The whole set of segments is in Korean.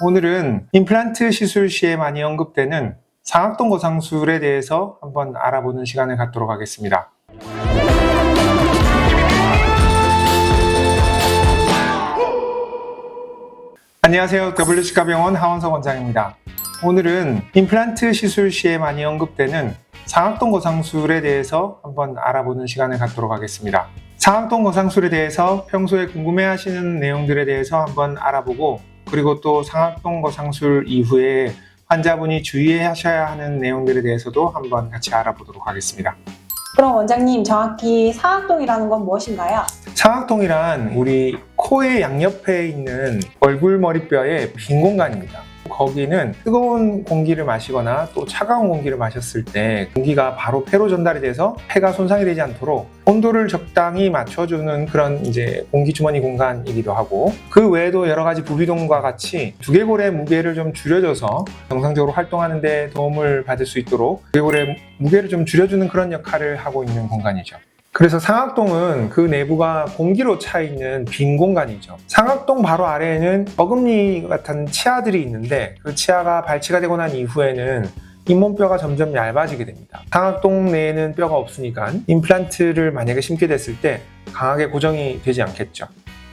오늘은 임플란트 시술 시에 많이 언급되는 상악동 거상술에 대해서 한번 알아보는 시간을 갖도록 하겠습니다. 안녕하세요. WC과병원 하원석 원장입니다. 오늘은 임플란트 시술 시에 많이 언급되는 상악동 거상술에 대해서 한번 알아보는 시간을 갖도록 하겠습니다. 상악동 거상술에 대해서 평소에 궁금해하시는 내용들에 대해서 한번 알아보고, 그리고 또 상악동 거상술 이후에 환자분이 주의하셔야 하는 내용들에 대해서도 한번 같이 알아보도록 하겠습니다. 그럼 원장님, 정확히 상악동이라는 건 무엇인가요? 상악동이란 우리 코의 양옆에 있는 얼굴 머리뼈의 빈 공간입니다. 거기는 뜨거운 공기를 마시거나 또 차가운 공기를 마셨을 때 공기가 바로 폐로 전달이 돼서 폐가 손상이 되지 않도록 온도를 적당히 맞춰주는 그런 공기주머니 공간이기도 하고, 그 외에도 여러 가지 부비동과 같이 두개골의 무게를 좀 줄여줘서 정상적으로 활동하는 데 도움을 받을 수 있도록 두개골의 무게를 좀 줄여주는 그런 역할을 하고 있는 공간이죠. 그래서 상악동은 그 내부가 공기로 차 있는 빈 공간이죠. 상악동 바로 아래에는 어금니 같은 치아들이 있는데, 그 치아가 발치가 되고 난 이후에는 잇몸뼈가 점점 얇아지게 됩니다. 상악동 내에는 뼈가 없으니까 임플란트를 만약에 심게 됐을 때 강하게 고정이 되지 않겠죠.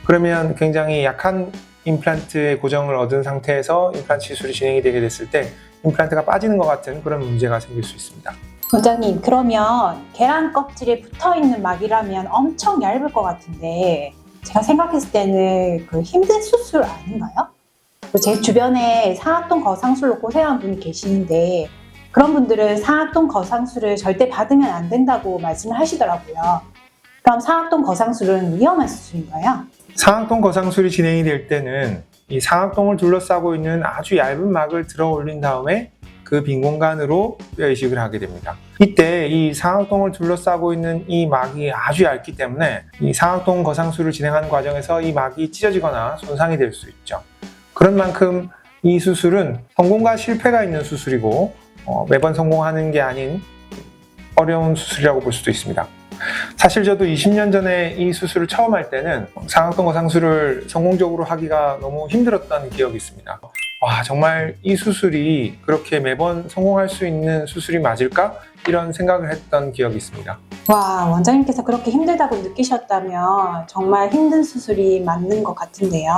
그러면 굉장히 약한 임플란트의 고정을 얻은 상태에서 임플란트 시술이 진행이 되게 됐을 때 임플란트가 빠지는 것 같은 그런 문제가 생길 수 있습니다. 원장님, 그러면 계란 껍질에 붙어있는 막이라면 엄청 얇을 것 같은데, 제가 생각했을 때는 힘든 수술 아닌가요? 제 주변에 상악동 거상술로 고생한 분이 계시는데, 그런 분들은 상악동 거상술을 절대 받으면 안 된다고 말씀을 하시더라고요. 그럼 상악동 거상술은 위험한 수술인가요? 상악동 거상술이 진행이 될 때는 이 상악동을 둘러싸고 있는 아주 얇은 막을 들어 올린 다음에 그 빈 공간으로 뼈 이식을 하게 됩니다. 이때 이 상악동을 둘러싸고 있는 이 막이 아주 얇기 때문에 이 상악동 거상술을 진행하는 과정에서 이 막이 찢어지거나 손상이 될 수 있죠. 그런 만큼 이 수술은 성공과 실패가 있는 수술이고, 매번 성공하는 게 아닌 어려운 수술이라고 볼 수도 있습니다. 사실 저도 20년 전에 이 수술을 처음 할 때는 상악동 거상술을 성공적으로 하기가 너무 힘들었던 기억이 있습니다. 와, 정말 이 수술이 그렇게 매번 성공할 수 있는 수술이 맞을까? 이런 생각을 했던 기억이 있습니다. 와, 원장님께서 그렇게 힘들다고 느끼셨다면 정말 힘든 수술이 맞는 것 같은데요.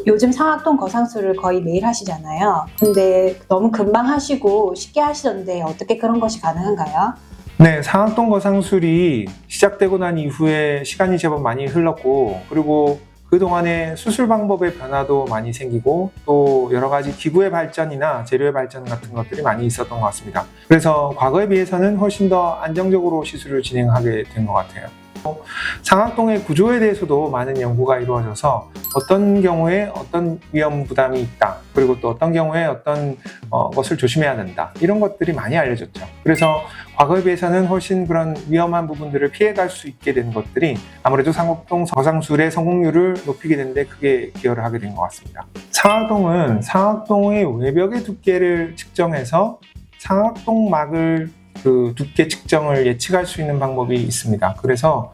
요즘 상악동 거상술을 거의 매일 하시잖아요. 근데 너무 금방 하시고 쉽게 하시던데 어떻게 그런 것이 가능한가요? 네, 상악동 거상술이 시작되고 난 이후에 시간이 제법 많이 흘렀고, 그리고 그동안에 수술 방법의 변화도 많이 생기고, 또 여러 가지 기구의 발전이나 재료의 발전 같은 것들이 많이 있었던 것 같습니다. 그래서 과거에 비해서는 훨씬 더 안정적으로 시술을 진행하게 된 것 같아요. 상악동의 구조에 대해서도 많은 연구가 이루어져서 어떤 경우에 어떤 위험 부담이 있다, 그리고 또 어떤 경우에 어떤 것을 조심해야 된다, 이런 것들이 많이 알려졌죠. 그래서 과거에 비해서는 훨씬 그런 위험한 부분들을 피해갈 수 있게 된 것들이 아무래도 상악동 거상술의 성공률을 높이게 되는데 크게 기여를 하게 된 것 같습니다. 상악동은 상악동의 외벽의 두께를 측정해서 상악동 막을 두께 측정을 예측할 수 있는 방법이 있습니다. 그래서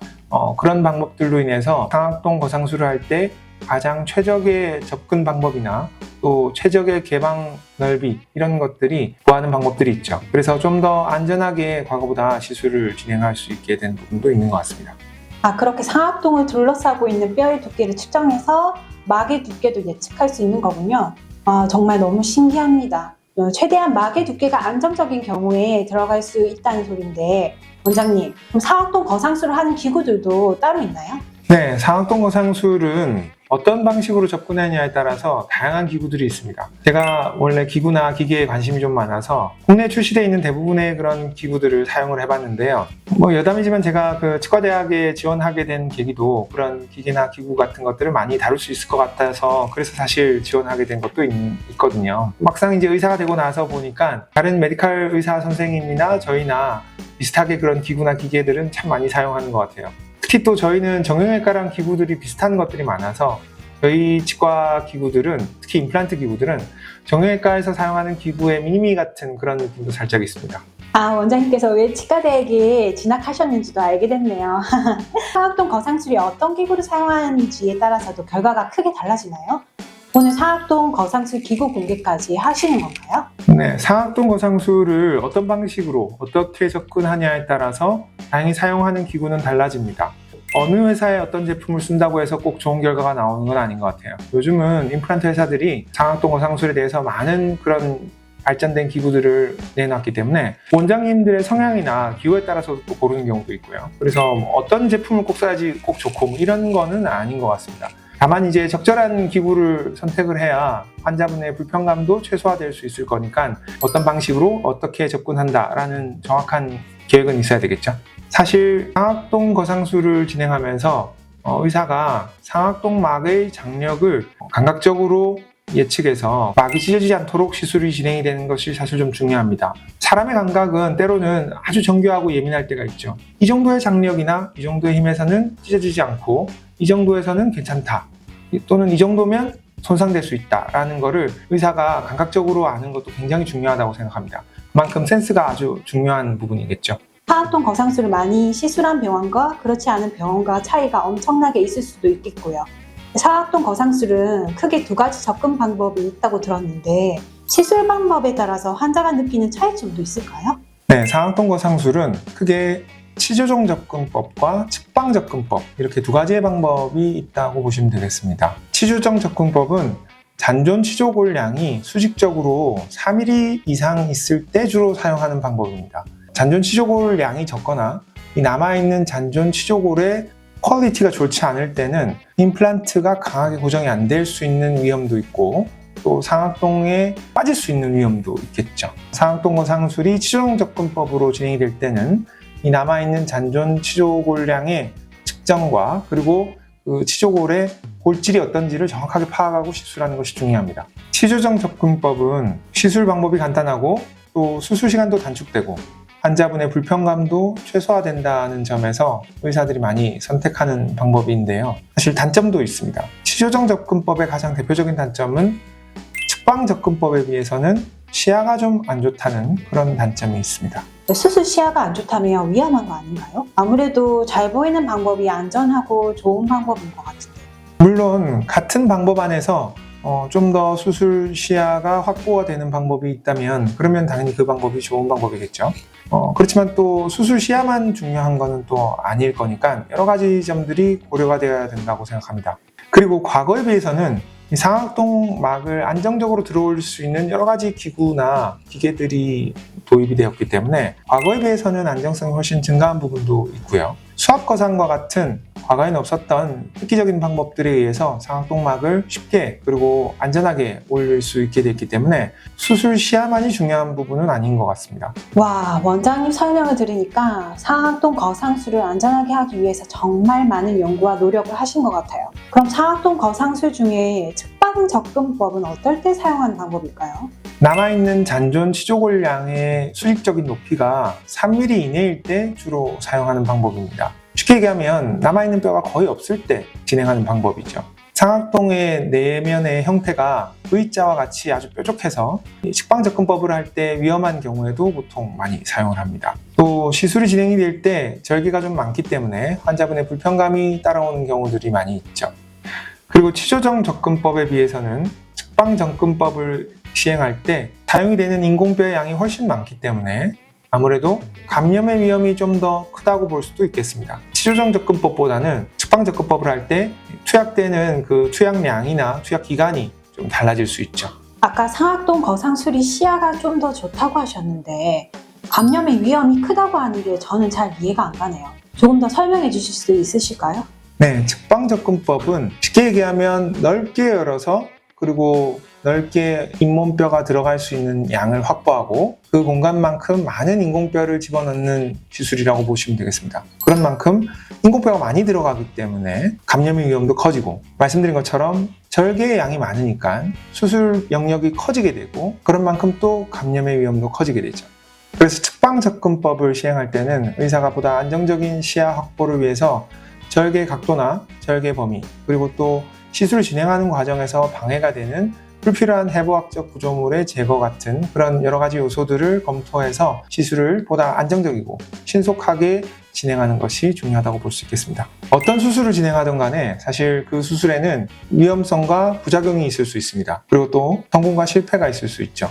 그런 방법들로 인해서 상악동 거상술을 할 때 가장 최적의 접근 방법이나 또 최적의 개방 넓이, 이런 것들이 구하는 방법들이 있죠. 그래서 좀 더 안전하게 과거보다 시술을 진행할 수 있게 된 부분도 있는 것 같습니다. 그렇게 상악동을 둘러싸고 있는 뼈의 두께를 측정해서 막의 두께도 예측할 수 있는 거군요. 정말 너무 신기합니다. 최대한 막의 두께가 안정적인 경우에 들어갈 수 있다는 소리인데, 원장님, 그럼 상악동 거상술을 하는 기구들도 따로 있나요? 네, 상악동 거상술은 어떤 방식으로 접근하느냐에 따라서 다양한 기구들이 있습니다. 제가 원래 기구나 기계에 관심이 좀 많아서 국내에 출시되어 있는 대부분의 그런 기구들을 사용을 해봤는데요. 여담이지만 제가 치과대학에 지원하게 된 계기도 그런 기계나 기구 같은 것들을 많이 다룰 수 있을 것 같아서, 그래서 사실 지원하게 된 것도 있거든요. 막상 의사가 되고 나서 보니까 다른 메디컬 의사 선생님이나 저희나 비슷하게 그런 기구나 기계들은 참 많이 사용하는 것 같아요. 특히 또 저희는 정형외과랑 기구들이 비슷한 것들이 많아서 저희 치과 기구들은, 특히 임플란트 기구들은 정형외과에서 사용하는 기구의 미니미 같은 그런 느낌도 살짝 있습니다. 원장님께서 왜 치과대학에 진학하셨는지도 알게 됐네요. 상악동 거상술이 어떤 기구를 사용하는지에 따라서도 결과가 크게 달라지나요? 오늘 상악동 거상술 기구 공개까지 하시는 건가요? 네, 상악동 거상술을 어떤 방식으로 어떻게 접근하냐에 따라서 다행히 사용하는 기구는 달라집니다. 어느 회사에 어떤 제품을 쓴다고 해서 꼭 좋은 결과가 나오는 건 아닌 것 같아요. 요즘은 임플란트 회사들이 상악동 거상술에 대해서 많은 그런 발전된 기구들을 내놨기 때문에 원장님들의 성향이나 기호에 따라서 또 고르는 경우도 있고요. 그래서 어떤 제품을 꼭 써야지 꼭 좋고 이런 거는 아닌 것 같습니다. 다만 이제 적절한 기구를 선택을 해야 환자분의 불편감도 최소화될 수 있을 거니까 어떤 방식으로 어떻게 접근한다라는 정확한 계획은 있어야 되겠죠. 사실 상악동 거상술을 진행하면서 의사가 상악동막의 장력을 감각적으로 예측해서 막이 찢어지지 않도록 시술이 진행이 되는 것이 사실 좀 중요합니다. 사람의 감각은 때로는 아주 정교하고 예민할 때가 있죠. 이 정도의 장력이나 이 정도의 힘에서는 찢어지지 않고 이 정도에서는 괜찮다. 또는 이 정도면 손상될 수 있다라는 것을 의사가 감각적으로 아는 것도 굉장히 중요하다고 생각합니다. 그만큼 센스가 아주 중요한 부분이겠죠. 상악동 거상술을 많이 시술한 병원과 그렇지 않은 병원과 차이가 엄청나게 있을 수도 있겠고요. 상악동 거상술은 크게 두 가지 접근 방법이 있다고 들었는데 시술 방법에 따라서 환자가 느끼는 차이점도 있을까요? 네, 상악동 거상술은 크게 치조정 접근법과 측방 접근법 이렇게 두 가지의 방법이 있다고 보시면 되겠습니다. 치조정 접근법은 잔존 치조골량이 수직적으로 4mm 이상 있을 때 주로 사용하는 방법입니다. 잔존 치조골량이 적거나 이 남아있는 잔존 치조골의 퀄리티가 좋지 않을 때는 임플란트가 강하게 고정이 안 될 수 있는 위험도 있고 또 상악동에 빠질 수 있는 위험도 있겠죠. 상악동 거상술이 치조정 접근법으로 진행이 될 때는 이 남아있는 잔존 치조골량의 측정과 그리고 그 치조골의 골질이 어떤지를 정확하게 파악하고 시술하는 것이 중요합니다. 치조정 접근법은 시술 방법이 간단하고 또 수술 시간도 단축되고 환자분의 불편감도 최소화된다는 점에서 의사들이 많이 선택하는 방법인데요. 사실 단점도 있습니다. 치조정 접근법의 가장 대표적인 단점은 측방 접근법에 비해서는 시야가 좀 안 좋다는 그런 단점이 있습니다. 수술 시야가 안 좋다면 위험한 거 아닌가요? 아무래도 잘 보이는 방법이 안전하고 좋은 방법인 것 같은데. 물론 같은 방법 안에서 좀 더 수술 시야가 확보가 되는 방법이 있다면 그러면 당연히 그 방법이 좋은 방법이겠죠. 그렇지만 또 수술 시야만 중요한 거는 또 아닐 거니까 여러 가지 점들이 고려가 되어야 된다고 생각합니다. 그리고 과거에 비해서는 이 상악동막을 안정적으로 들어올 수 있는 여러 가지 기구나 기계들이 도입이 되었기 때문에 과거에 비해서는 안정성이 훨씬 증가한 부분도 있고요. 수압거상과 같은 과거에는 없었던 획기적인 방법들에 의해서 상악동막을 쉽게 그리고 안전하게 올릴 수 있게 됐기 때문에 수술 시야만이 중요한 부분은 아닌 것 같습니다. 와, 원장님 설명을 들으니까 상악동 거상술을 안전하게 하기 위해서 정말 많은 연구와 노력을 하신 것 같아요. 그럼 상악동 거상술 중에 측방 접근법은 어떨 때 사용하는 방법일까요? 남아있는 잔존 치조골량의 수직적인 높이가 3mm 이내일 때 주로 사용하는 방법입니다. 쉽게 얘기하면 남아있는 뼈가 거의 없을 때 진행하는 방법이죠. 상악동의 내면의 형태가 V자와 같이 아주 뾰족해서 측방 접근법을 할 때 위험한 경우에도 보통 많이 사용을 합니다. 또 시술이 진행이 될 때 절개가 좀 많기 때문에 환자분의 불편감이 따라오는 경우들이 많이 있죠. 그리고 치조정 접근법에 비해서는 측방 접근법을 시행할 때 사용이 되는 인공뼈의 양이 훨씬 많기 때문에 아무래도 감염의 위험이 좀 더 크다고 볼 수도 있겠습니다. 치조정 접근법보다는 측방 접근법을 할 때 투약되는 그 투약량이나 투약 기간이 좀 달라질 수 있죠. 아까 상악동 거상술이 시야가 좀 더 좋다고 하셨는데 감염의 위험이 크다고 하는 게 저는 잘 이해가 안 가네요. 조금 더 설명해 주실 수 있으실까요? 네, 측방 접근법은 쉽게 얘기하면 넓게 열어서 그리고 넓게 잇몸뼈가 들어갈 수 있는 양을 확보하고 그 공간만큼 많은 인공뼈를 집어넣는 기술이라고 보시면 되겠습니다. 그런 만큼 인공뼈가 많이 들어가기 때문에 감염의 위험도 커지고 말씀드린 것처럼 절개의 양이 많으니까 수술 영역이 커지게 되고 그런 만큼 또 감염의 위험도 커지게 되죠. 그래서 측방 접근법을 시행할 때는 의사가 보다 안정적인 시야 확보를 위해서 절개 각도나 절개 범위 그리고 또 시술을 진행하는 과정에서 방해가 되는 불필요한 해부학적 구조물의 제거 같은 그런 여러 가지 요소들을 검토해서 시술을 보다 안정적이고 신속하게 진행하는 것이 중요하다고 볼 수 있겠습니다. 어떤 수술을 진행하든 간에 사실 그 수술에는 위험성과 부작용이 있을 수 있습니다. 그리고 또 성공과 실패가 있을 수 있죠.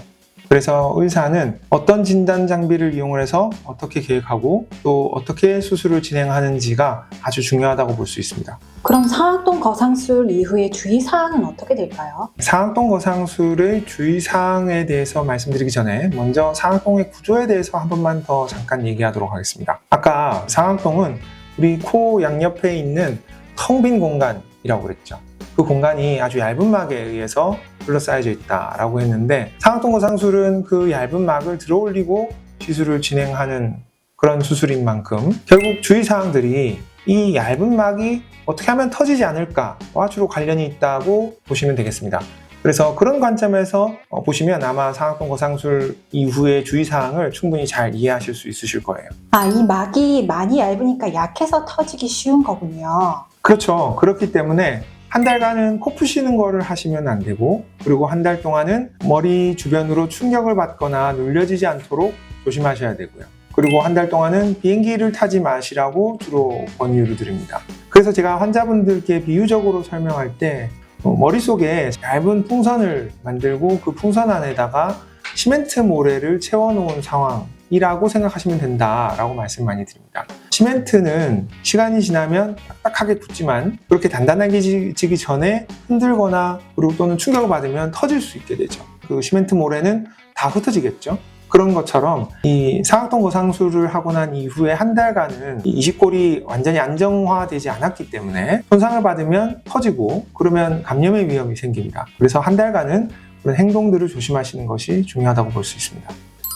그래서 의사는 어떤 진단 장비를 이용을 해서 어떻게 계획하고 또 어떻게 수술을 진행하는지가 아주 중요하다고 볼 수 있습니다. 그럼 상악동 거상술 이후의 주의사항은 어떻게 될까요? 상악동 거상술의 주의사항에 대해서 말씀드리기 전에 먼저 상악동의 구조에 대해서 한 번만 더 잠깐 얘기하도록 하겠습니다. 아까 상악동은 우리 코 양옆에 있는 텅 빈 공간이라고 그랬죠. 그 공간이 아주 얇은 막에 의해서 둘러싸여져 있다라고 했는데 상악동 거상술은 그 얇은 막을 들어올리고 시술을 진행하는 그런 수술인 만큼 결국 주의사항들이 이 얇은 막이 어떻게 하면 터지지 않을까와 주로 관련이 있다고 보시면 되겠습니다. 그래서 그런 관점에서 보시면 아마 상악동 거상술 이후의 주의사항을 충분히 잘 이해하실 수 있으실 거예요. 이 막이 많이 얇으니까 약해서 터지기 쉬운 거군요. 그렇죠. 그렇기 때문에 한 달간은 코 푸시는 거를 하시면 안 되고, 그리고 한 달 동안은 머리 주변으로 충격을 받거나 눌려지지 않도록 조심하셔야 되고요. 그리고 한 달 동안은 비행기를 타지 마시라고 주로 권유를 드립니다. 그래서 제가 환자분들께 비유적으로 설명할 때 머릿속에 얇은 풍선을 만들고 그 풍선 안에다가 시멘트 모래를 채워놓은 상황이라고 생각하시면 된다라고 말씀 많이 드립니다. 시멘트는 시간이 지나면 딱딱하게 붙지만 그렇게 단단해지기 전에 흔들거나 그리고 또는 충격을 받으면 터질 수 있게 되죠. 그 시멘트 모래는 다 흩어지겠죠. 그런 것처럼 이 상악동 거상술을 하고 난 이후에 한 달간은 이 이식골이 완전히 안정화되지 않았기 때문에 손상을 받으면 터지고 그러면 감염의 위험이 생깁니다. 그래서 한 달간은 그런 행동들을 조심하시는 것이 중요하다고 볼 수 있습니다.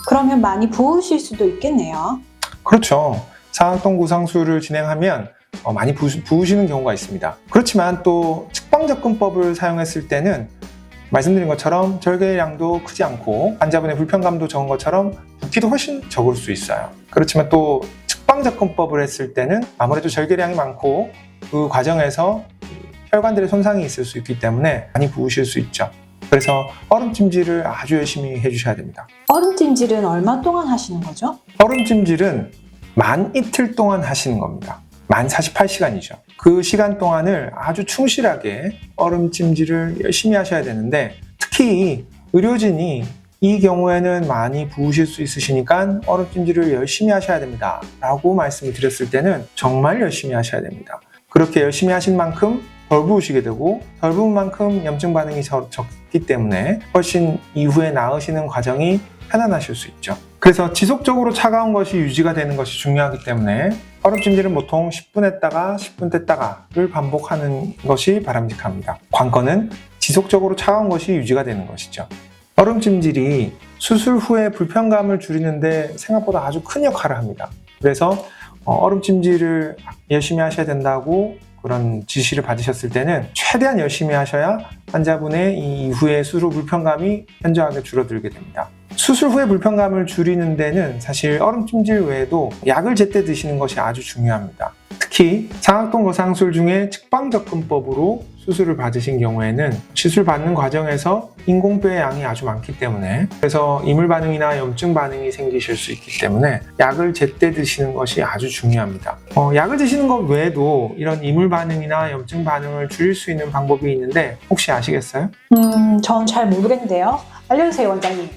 그러면 많이 부으실 수도 있겠네요. 그렇죠. 상악동 거상술을 진행하면 많이 부으시는 경우가 있습니다. 그렇지만 또 측방접근법을 사용했을 때는 말씀드린 것처럼 절개량도 크지 않고 환자분의 불편감도 적은 것처럼 붓기도 훨씬 적을 수 있어요. 그렇지만 또 측방접근법을 했을 때는 아무래도 절개량이 많고 그 과정에서 혈관들의 손상이 있을 수 있기 때문에 많이 부으실 수 있죠. 그래서 얼음찜질을 아주 열심히 해주셔야 됩니다. 얼음찜질은 얼마 동안 하시는 거죠? 얼음찜질은 만 이틀 동안 하시는 겁니다. 만 48시간이죠. 그 시간 동안을 아주 충실하게 얼음찜질을 열심히 하셔야 되는데 특히 의료진이 이 경우에는 많이 부으실 수 있으시니까 얼음찜질을 열심히 하셔야 됩니다 라고 말씀을 드렸을 때는 정말 열심히 하셔야 됩니다. 그렇게 열심히 하신 만큼 덜 부으시게 되고 덜 부은 만큼 염증 반응이 적기 때문에 훨씬 이후에 나으시는 과정이 편안하실 수 있죠. 그래서 지속적으로 차가운 것이 유지가 되는 것이 중요하기 때문에 얼음찜질은 보통 10분 했다가 10분 뗐다가를 반복하는 것이 바람직합니다. 관건은 지속적으로 차가운 것이 유지가 되는 것이죠. 얼음찜질이 수술 후에 불편감을 줄이는데 생각보다 아주 큰 역할을 합니다. 그래서 얼음찜질을 열심히 하셔야 된다고 그런 지시를 받으셨을 때는 최대한 열심히 하셔야 환자분의 이 이후의 수술 불편감이 현저하게 줄어들게 됩니다. 수술 후에 불편감을 줄이는 데는 사실 얼음찜질 외에도 약을 제때 드시는 것이 아주 중요합니다. 특히 상악동 거상술 중에 측방접근법으로 수술을 받으신 경우에는 시술 받는 과정에서 인공뼈의 양이 아주 많기 때문에 그래서 이물 반응이나 염증 반응이 생기실 수 있기 때문에 약을 제때 드시는 것이 아주 중요합니다. 약을 드시는 것 외에도 이런 이물 반응이나 염증 반응을 줄일 수 있는 방법이 있는데 혹시 아시겠어요? 전 잘 모르겠는데요. 알려주세요, 원장님.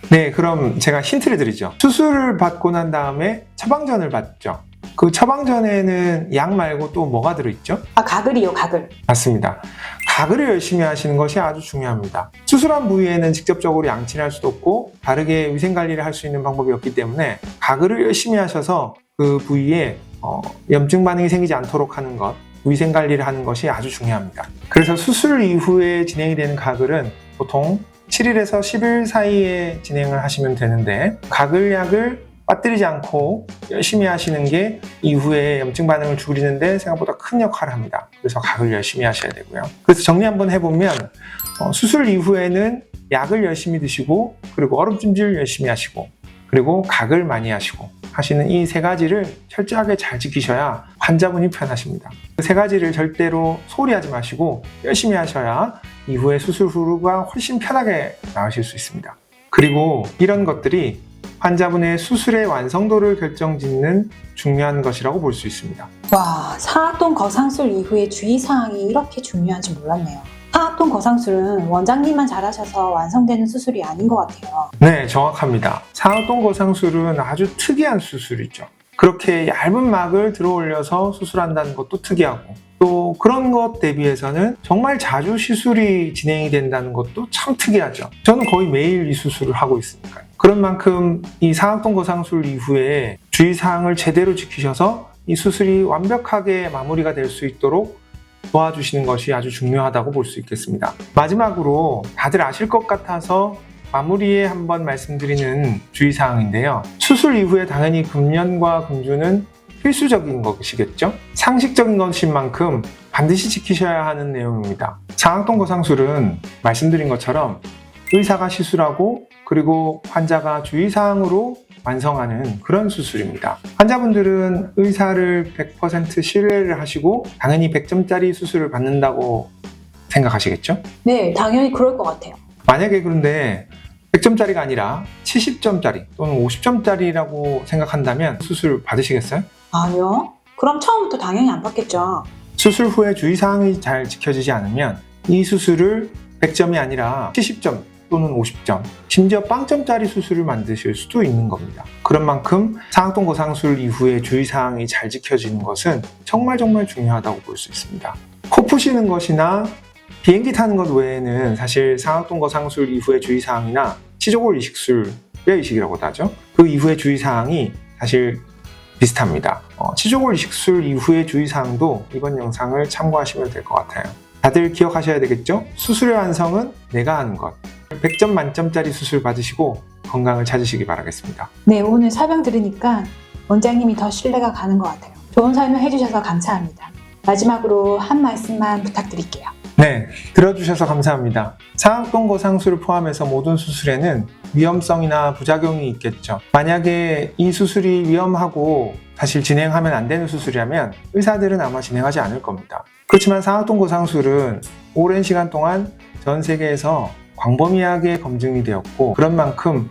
네, 그럼 제가 힌트를 드리죠. 수술을 받고 난 다음에 처방전을 받죠. 그 처방전에는 약 말고 또 뭐가 들어있죠? 가글이요, 가글. 맞습니다. 가글을 열심히 하시는 것이 아주 중요합니다. 수술한 부위에는 직접적으로 양치를 할 수도 없고 바르게 위생관리를 할 수 있는 방법이 없기 때문에 가글을 열심히 하셔서 그 부위에 염증 반응이 생기지 않도록 하는 것, 위생관리를 하는 것이 아주 중요합니다. 그래서 수술 이후에 진행이 되는 가글은 보통 7일에서 10일 사이에 진행을 하시면 되는데 가글약을 빠뜨리지 않고 열심히 하시는 게 이후에 염증 반응을 줄이는데 생각보다 큰 역할을 합니다. 그래서 가글 열심히 하셔야 되고요. 그래서 정리 한번 해보면 수술 이후에는 약을 열심히 드시고 그리고 얼음찜질 열심히 하시고 그리고 가글 많이 하시고 하시는 이 세 가지를 철저하게 잘 지키셔야 환자분이 편하십니다. 그 세 가지를 절대로 소홀히 하지 마시고 열심히 하셔야 이후에 수술 후가 훨씬 편하게 나으실 수 있습니다. 그리고 이런 것들이 환자분의 수술의 완성도를 결정짓는 중요한 것이라고 볼 수 있습니다. 와, 사악동 거상술 이후의 주의사항이 이렇게 중요한지 몰랐네요. 사악동 거상술은 원장님만 잘하셔서 완성되는 수술이 아닌 것 같아요. 네, 정확합니다. 사악동 거상술은 아주 특이한 수술이죠. 그렇게 얇은 막을 들어 올려서 수술한다는 것도 특이하고, 또 그런 것 대비해서는 정말 자주 시술이 진행이 된다는 것도 참 특이하죠. 저는 거의 매일 이 수술을 하고 있으니까요. 그런 만큼 이 사악동 거상술 이후에 주의사항을 제대로 지키셔서 이 수술이 완벽하게 마무리가 될 수 있도록 도와주시는 것이 아주 중요하다고 볼 수 있겠습니다. 마지막으로 다들 아실 것 같아서 마무리에 한번 말씀드리는 주의사항인데요. 수술 이후에 당연히 금연과 금주는 필수적인 것이겠죠? 상식적인 것인 만큼 반드시 지키셔야 하는 내용입니다. 사악동 거상술은 말씀드린 것처럼 의사가 시술하고 그리고 환자가 주의사항으로 완성하는 그런 수술입니다. 환자분들은 의사를 100% 신뢰를 하시고 당연히 100점짜리 수술을 받는다고 생각하시겠죠? 네, 당연히 그럴 것 같아요. 만약에 그런데 100점짜리가 아니라 70점짜리 또는 50점짜리라고 생각한다면 수술 받으시겠어요? 아니요. 그럼 처음부터 당연히 안 받겠죠. 수술 후에 주의사항이 잘 지켜지지 않으면 이 수술을 100점이 아니라 70점 또는 50점, 심지어 0점짜리 수술을 만드실 수도 있는 겁니다. 그런 만큼 사악동 거상술 이후에 주의사항이 잘 지켜지는 것은 정말 중요하다고 볼 수 있습니다. 코 푸시는 것이나 비행기 타는 것 외에는 사실 사악동 거상술 이후의 주의사항이나 치조골 이식술, 뼈 이식이라고도 하죠. 그 이후의 주의사항이 사실 비슷합니다. 치조골 이식술 이후의 주의사항도 이번 영상을 참고하시면 될 것 같아요. 다들 기억하셔야 되겠죠? 수술의 완성은 내가 하는 것. 100점 만점짜리 수술 받으시고 건강을 찾으시기 바라겠습니다. 네, 오늘 설명 들으니까 원장님이 더 신뢰가 가는 것 같아요. 좋은 설명 해주셔서 감사합니다. 마지막으로 한 말씀만 부탁드릴게요. 네, 들어주셔서 감사합니다. 사악동 거상술을 포함해서 모든 수술에는 위험성이나 부작용이 있겠죠. 만약에 이 수술이 위험하고 사실 진행하면 안 되는 수술이라면 의사들은 아마 진행하지 않을 겁니다. 그렇지만 사악동 거상술은 오랜 시간 동안 전 세계에서 광범위하게 검증이 되었고 그런 만큼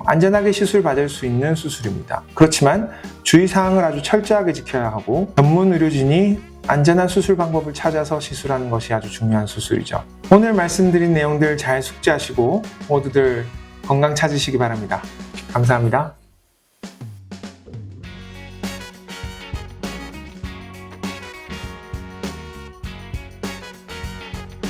안전하게 시술 받을 수 있는 수술입니다. 그렇지만 주의사항을 아주 철저하게 지켜야 하고 전문 의료진이 안전한 수술 방법을 찾아서 시술하는 것이 아주 중요한 수술이죠. 오늘 말씀드린 내용들 잘 숙지하시고 모두들 건강 찾으시기 바랍니다. 감사합니다.